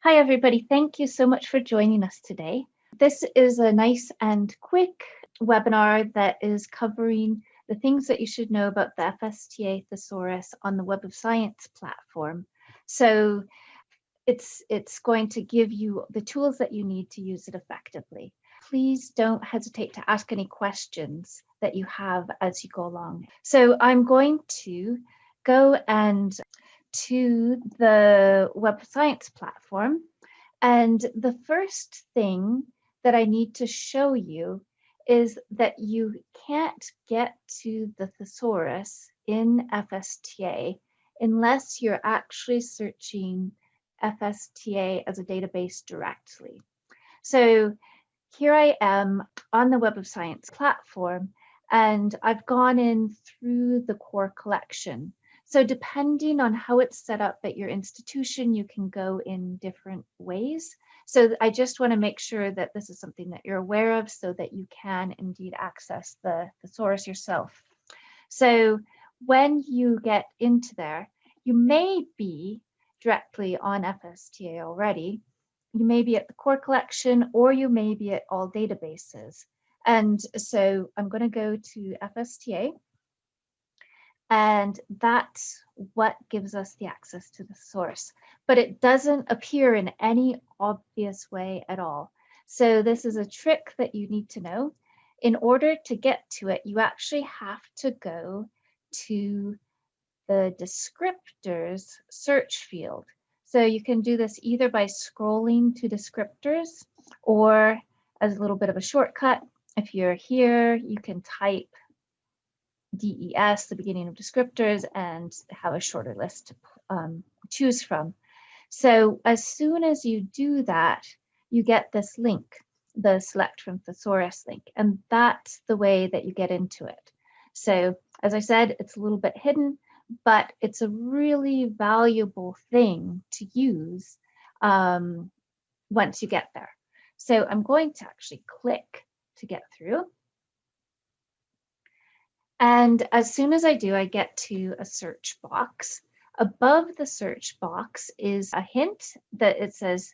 Hi, everybody. Thank you so much for joining us today. This is a nice and quick webinar that is covering the things that you should know about the FSTA thesaurus on the Web of Science platform. So it's going to give you the tools that you need to use it effectively. Please don't hesitate to ask any questions that you have as you go along. So I'm going to go to the Web of Science platform. And the first thing that I need to show you is that you can't get to the thesaurus in FSTA unless you're actually searching FSTA as a database directly. So here I am on the Web of Science platform, and I've gone in through the core collection. So depending on how it's set up at your institution, you can go in different ways. So I just want to make sure that this is something that you're aware of so that you can indeed access the thesaurus yourself. So when you get into there, you may be directly on FSTA already. You may be at the core collection, or you may be at all databases. And so I'm going to go to FSTA. And that's what gives us the access to the source. But it doesn't appear in any obvious way at all. So this is a trick that you need to know. In order to get to it, you actually have to go to the descriptors search field. So you can do this either by scrolling to descriptors, or as a little bit of a shortcut, if you're here, you can type DES, the beginning of descriptors, and have a shorter list to choose from. So as soon as you do that, you get this link, the Select from Thesaurus link, and that's the way that you get into it. So as I said, it's a little bit hidden, but it's a really valuable thing to use once you get there. So I'm going to actually click to get through. And as soon as I do, I get to a search box. Above the search box is a hint that it says,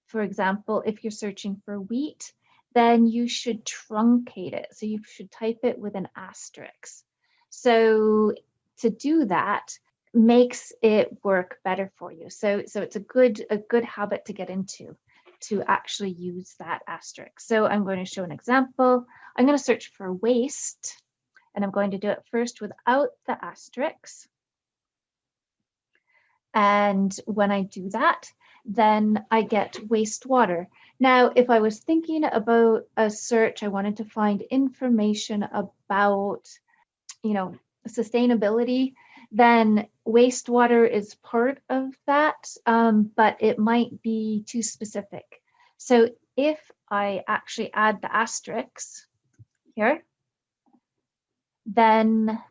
for example, if you're searching for wheat, then you should truncate it. So you should type it with an asterisk. So to do that makes it work better for you. So it's a good habit to get into, to actually use that asterisk. So I'm going to show an example. I'm going to search for waste. And I'm going to do it first without the asterisks. And when I do that, then I get wastewater. Now, if I was thinking about a search, I wanted to find information about, sustainability, then wastewater is part of that, but it might be too specific. So if I actually add the asterisks here, then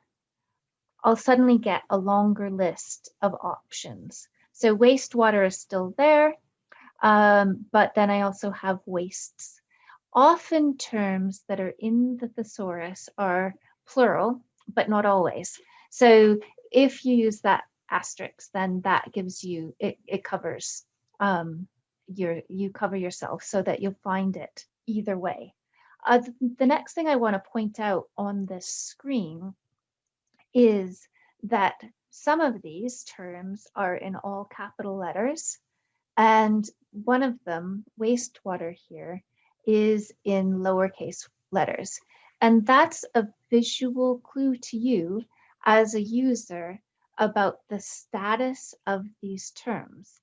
I'll suddenly get a longer list of options. So wastewater is still there, but then I also have wastes. Often terms that are in the thesaurus are plural, but not always. So if you use that asterisk, then that gives you, it covers, you cover yourself so that you'll find it either way. The next thing I want to point out on this screen is that some of these terms are in all capital letters, and one of them, wastewater here, is in lowercase letters. And that's a visual clue to you as a user about the status of these terms.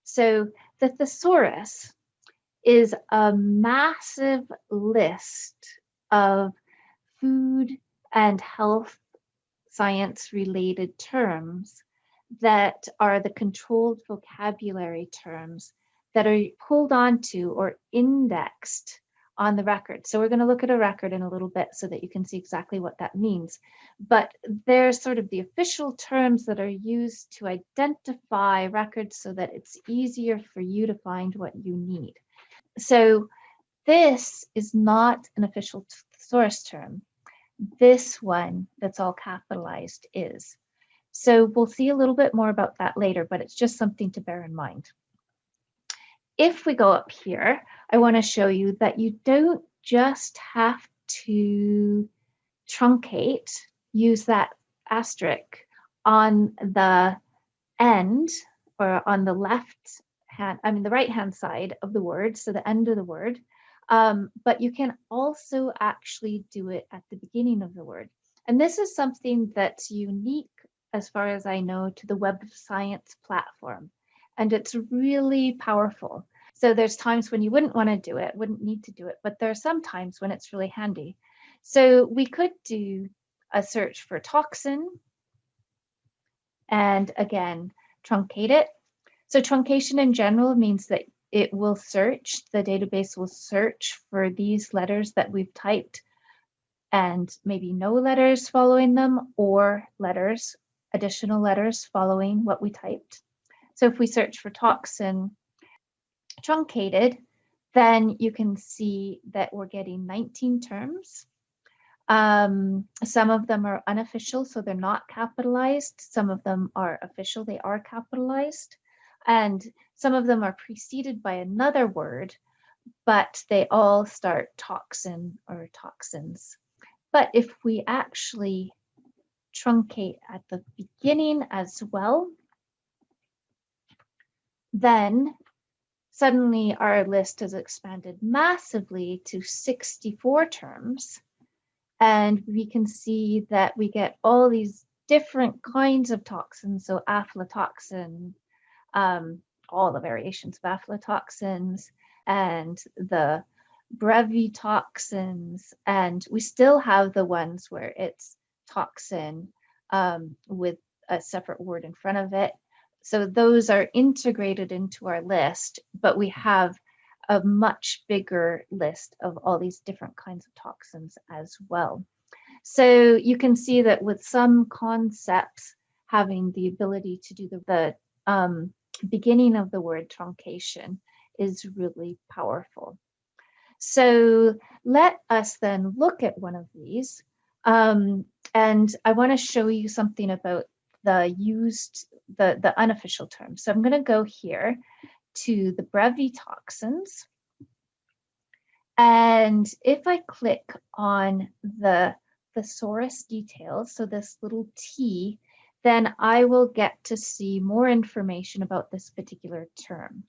So the thesaurus is a massive list of food and health science related terms that are the controlled vocabulary terms that are pulled onto or indexed on the record. So we're going to look at a record in a little bit so that you can see exactly what that means. But they're sort of the official terms that are used to identify records so that it's easier for you to find what you need. So this is not an official thesaurus term. This one that's all capitalized is. So we'll see a little bit more about that later, but it's just something to bear in mind. if we go up here, I want to show you that you don't just have to truncate, use that asterisk on the end or on the left hand, I mean the right hand side of the word, so the end of the word. But you can also actually do it at the beginning of the word. And this is something that's unique, as far as I know, to the Web of Science platform. And it's really powerful. So there's times when you wouldn't want to do it, wouldn't need to do it, but there are some times when it's really handy. So we could do a search for toxin, and again, truncate it. So truncation in general means that it will search, the database will search for these letters that we've typed and maybe no letters following them, or letters, additional letters following what we typed. So if we search for toxin truncated, then you can see that we're getting 19 terms. Some of them are unofficial, so they're not capitalized. Some of them are official, they are capitalized. And some of them are preceded by another word, but they all start toxin or toxins. But if we actually truncate at the beginning as well, then suddenly our list has expanded massively to 64 terms. And we can see that we get all these different kinds of toxins. So aflatoxin, all the variations of aflatoxins, and the brevitoxins, and we still have the ones where it's toxin with a separate word in front of it. So those are integrated into our list, but we have a much bigger list of all these different kinds of toxins as well. So you can see that with some concepts, having the ability to do the beginning of the word truncation is really powerful. So let us then look at one of these. And I want to show you something about the unofficial terms. So I'm going to go here to the brevitoxins. And if I click on the thesaurus details, so this little T, then I will get to see more information about this particular term.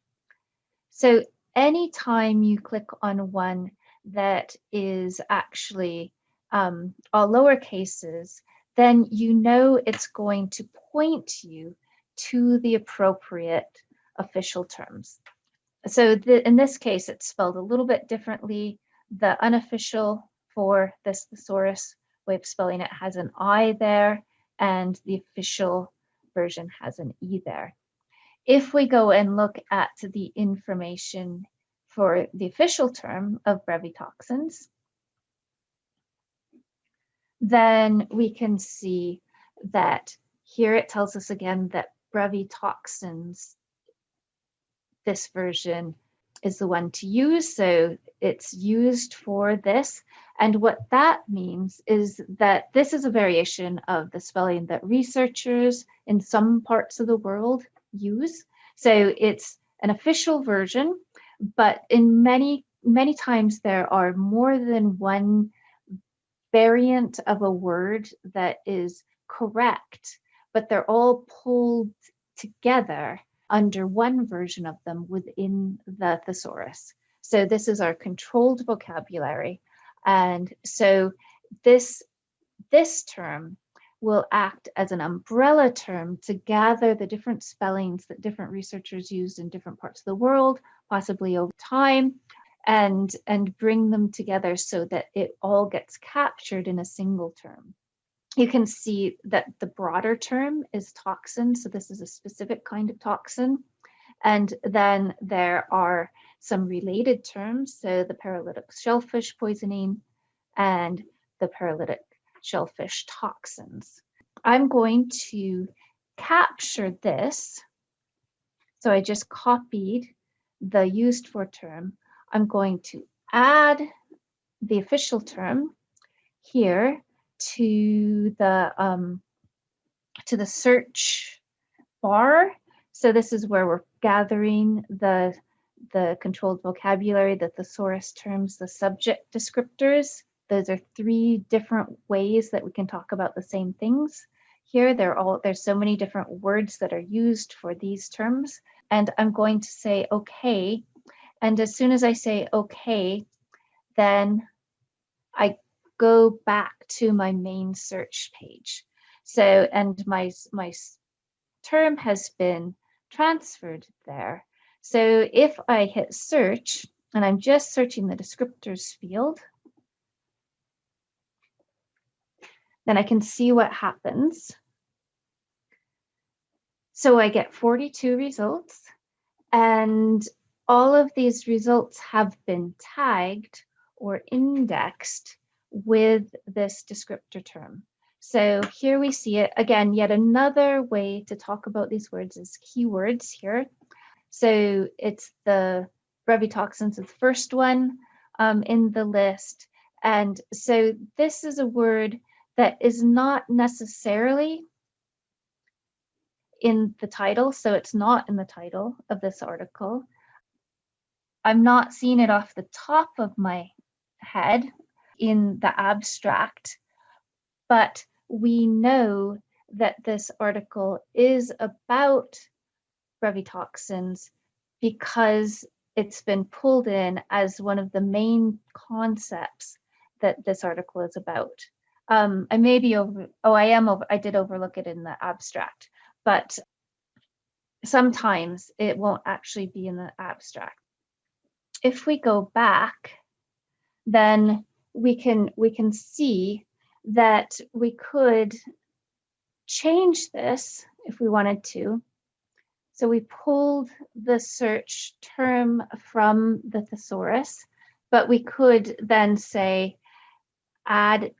So anytime you click on one that is actually all lower cases, then you know it's going to point you to the appropriate official terms. So in this case, it's spelled a little bit differently. The unofficial for this thesaurus way of spelling it has an I there, and the official version has an E there. If we go and look at the information for the official term of brevitoxins, then we can see that here it tells us again that brevitoxins, this version, is the one to use. So it's used for this. And what that means is that this is a variation of the spelling that researchers in some parts of the world use. So it's an official version, but in many times there are more than one variant of a word that is correct, but they're all pulled together under one version of them within the thesaurus. So this is our controlled vocabulary. And so this term will act as an umbrella term to gather the different spellings that different researchers used in different parts of the world, possibly over time, and bring them together so that it all gets captured in a single term. You can see that the broader term is toxin. So this is a specific kind of toxin. And then there are some related terms. So the paralytic shellfish poisoning and the paralytic shellfish toxins. I'm going to capture this. So I just copied the used for term. I'm going to add the official term here to the search bar. So this is where we're gathering the the controlled vocabulary, the thesaurus terms, the subject descriptors. Those are three different ways that we can talk about the same things. Here, there's so many different words that are used for these terms. And I'm going to say okay. And as soon as I say okay, then I go back to my main search page. So, and my term has been transferred there. So if I hit search, and I'm just searching the descriptors field, then I can see what happens. So I get 42 results, and all of these results have been tagged or indexed with this descriptor term. So here we see it again. Yet another way to talk about these words is keywords here. So it's the brevetoxins is the first one in the list. And so this is a word that is not necessarily in the title. So it's not in the title of this article. I'm not seeing it off the top of my head in the abstract, but we know that this article is about brevetoxins because it's been pulled in as one of the main concepts that this article is about. I may be over, I did overlook it in the abstract, but sometimes it won't actually be in the abstract. If we go back, then we can see that we could change this if we wanted to. So we pulled the search term from the thesaurus, but we could then say add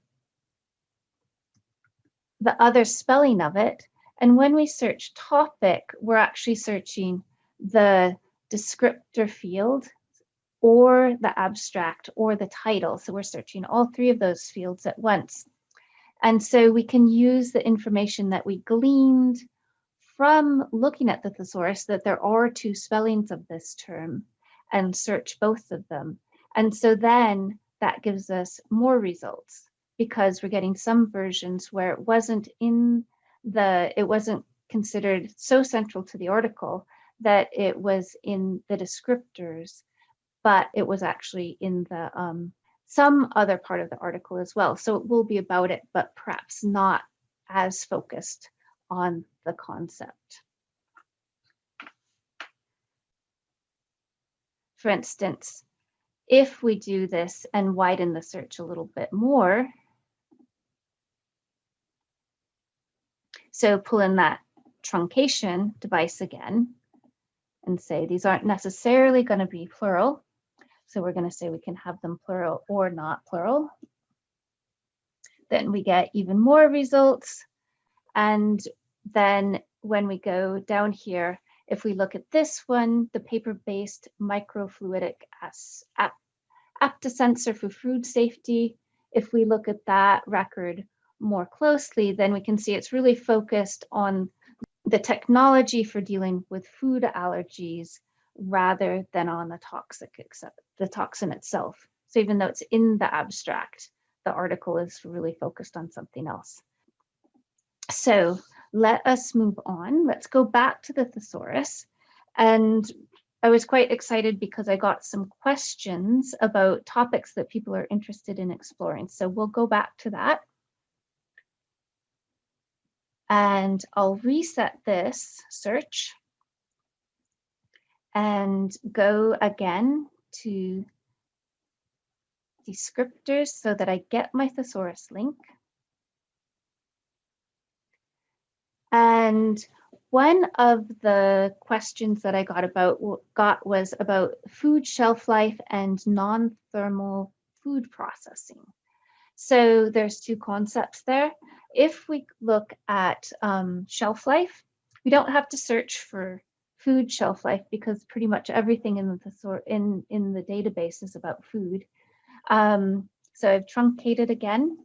the other spelling of it. And when we search topic, we're actually searching the descriptor field or the abstract or the title. So we're searching all three of those fields at once. And so we can use the information that we gleaned from looking at the thesaurus that there are two spellings of this term and search both of them. And so then that gives us more results because we're getting some versions where it wasn't considered so central to the article that it was in the descriptors, but it was actually in the some other part of the article as well. So it will be about it, but perhaps not as focused on the concept. For instance, if we do this and widen the search a little bit more, so pull in that truncation device again and say these aren't necessarily going to be plural. So we're going to say we can have them plural or not plural. Then we get even more results. And then when we go down here, if we look at this one, the paper-based microfluidic aptasensor for food safety, if we look at that record more closely, then we can see it's really focused on the technology for dealing with food allergies rather than on the toxin itself. So even though it's in the abstract, the article is really focused on something else. So let us move on. Let's go back to the thesaurus. And I was quite excited because I got some questions about topics that people are interested in exploring. So we'll go back to that. And I'll reset this search and go again to descriptors so that I get my thesaurus link. And one of the questions that I got was about food shelf life and non-thermal food processing. So there's two concepts there. If we look at shelf life, we don't have to search for food shelf life because pretty much everything in the database is about food. So I've truncated again.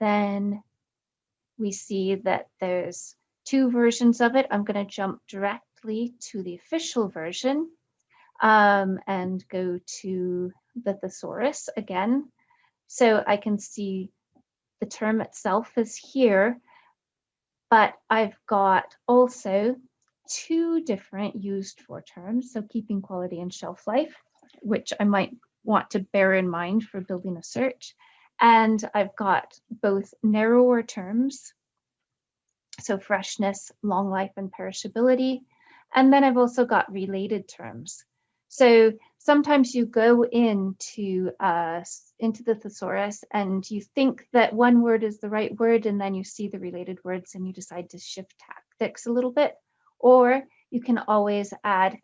Then we see that there's two versions of it. I'm going to jump directly to the official version. and go to the thesaurus again. So I can see the term itself is here, but I've got also two different used for terms. So keeping quality and shelf life, which I might want to bear in mind for building a search. And I've got both narrower terms, so freshness, long life, and perishability. And then I've also got related terms. So sometimes you go into the thesaurus and you think that one word is the right word, and then you see the related words and you decide to shift tactics a little bit. Or you can always add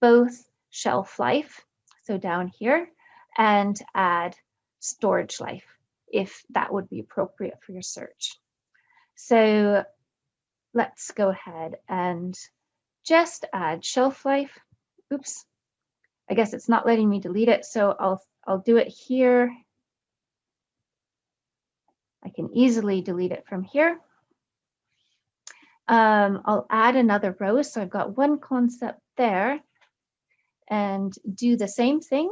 both shelf life, so down here, and add storage life, if that would be appropriate for your search. So let's go ahead and just add shelf life. Oops, I guess it's not letting me delete it, so I'll do it here. I can easily delete it from here. I'll add another row, so I've got one concept there, and do the same thing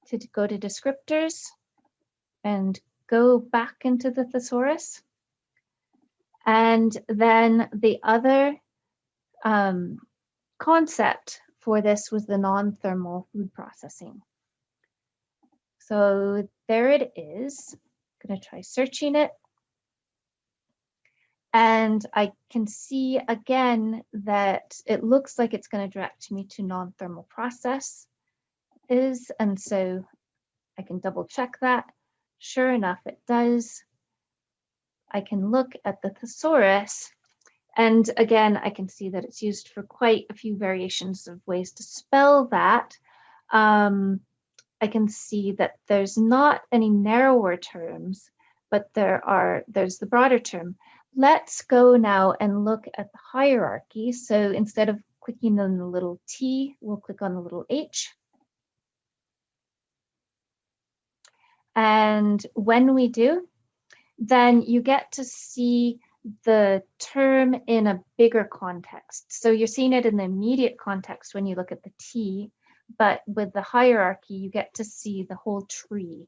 to go to descriptors and go back into the thesaurus. And then the other concept for this was the non-thermal food processing. So there it is. I'm going to try searching it. And I can see again that it looks like it's going to direct me to non-thermal processes. And so I can double check that. Sure enough, it does. I can look at the thesaurus, and again, I can see that it's used for quite a few variations of ways to spell that. I can see that there's not any narrower terms, but there's the broader term. Let's go now and look at the hierarchy. So instead of clicking on the little T, we'll click on the little H. And when we do, then you get to see the term in a bigger context. So you're seeing it in the immediate context when you look at the T, but with the hierarchy, you get to see the whole tree.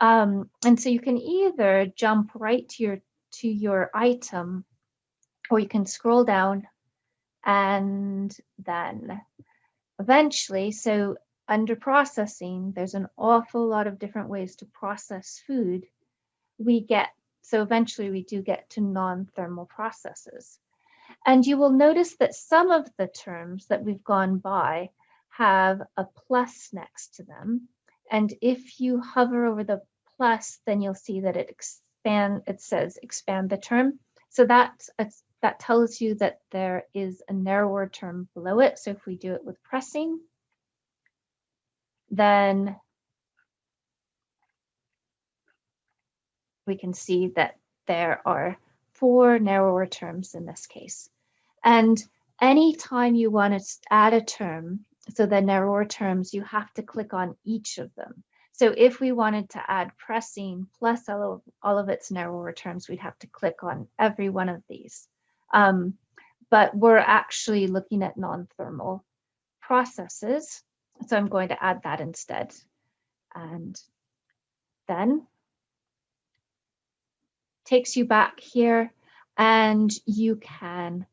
And so you can either jump right to your item, or you can scroll down, and then eventually, so under processing, there's an awful lot of different ways to process food. So eventually we do get to non-thermal processes. And you will notice that some of the terms that we've gone by have a plus next to them. And if you hover over the plus, then you'll see that it says expand the term. So that tells you that there is a narrower term below it. So if we do it with pressing, then we can see that there are 4 narrower terms in this case. And anytime you want to add a term, so the narrower terms, you have to click on each of them. So if we wanted to add pressing plus all of its narrower terms, we'd have to click on every one of these. But we're actually looking at non-thermal processes. So I'm going to add that instead. And then takes you back here, and you can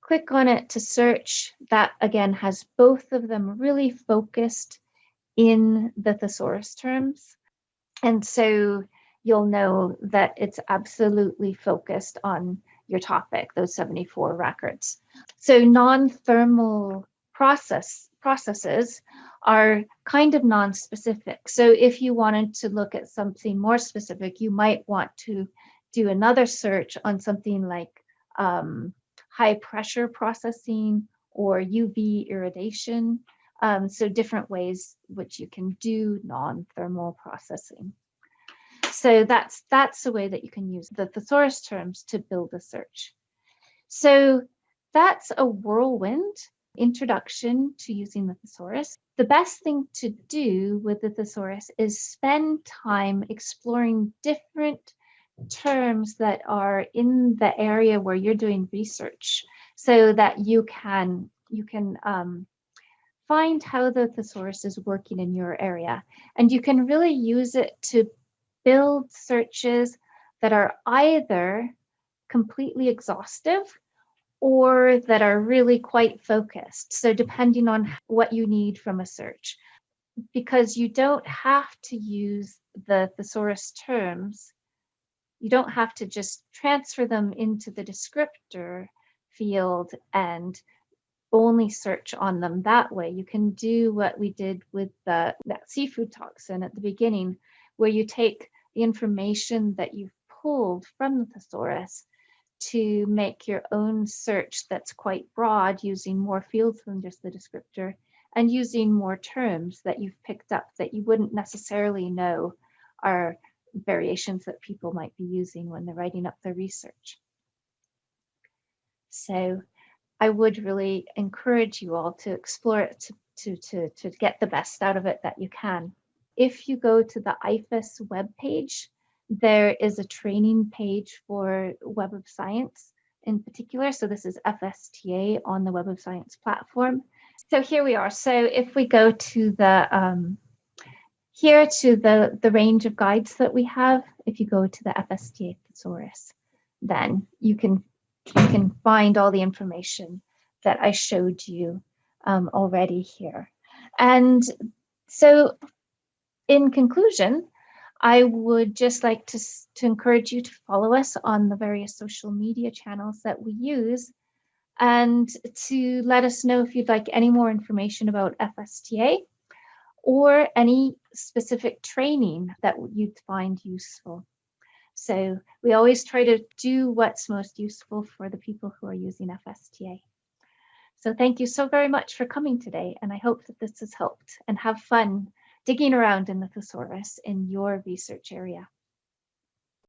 click on it to search. That again has both of them really focused in the thesaurus terms. And so you'll know that it's absolutely focused on your topic, those 74 records. So non-thermal processes are kind of non-specific. So if you wanted to look at something more specific, you might want to do another search on something like high pressure processing or UV irradiation. So different ways which you can do non-thermal processing. So that's the way that you can use the thesaurus terms to build a search. So that's a whirlwind introduction to using the thesaurus. The best thing to do with the thesaurus is spend time exploring different terms that are in the area where you're doing research, so that you can find how the thesaurus is working in your area. And you can really use it to build searches that are either completely exhaustive or that are really quite focused. So depending on what you need from a search, because you don't have to use the thesaurus terms, you don't have to just transfer them into the descriptor field and only search on them that way. You can do what we did with that seafood toxin at the beginning, where you take the information that you've pulled from the thesaurus to make your own search that's quite broad, using more fields than just the descriptor, and using more terms that you've picked up that you wouldn't necessarily know are variations that people might be using when they're writing up their research. So I would really encourage you all to explore it to get the best out of it that you can. If you go to the IFAS webpage, there is a training page for Web of Science in particular. So this is FSTA on the Web of Science platform. So here we are. So if we go to the here to the range of guides that we have, if you go to the FSTA thesaurus, then you can find all the information that I showed you already here. And so in conclusion, I would just like to encourage you to follow us on the various social media channels that we use, and to let us know if you'd like any more information about FSTA or any specific training that you'd find useful. So we always try to do what's most useful for the people who are using FSTA. So thank you so very much for coming today, and I hope that this has helped, and have fun digging around in the thesaurus in your research area.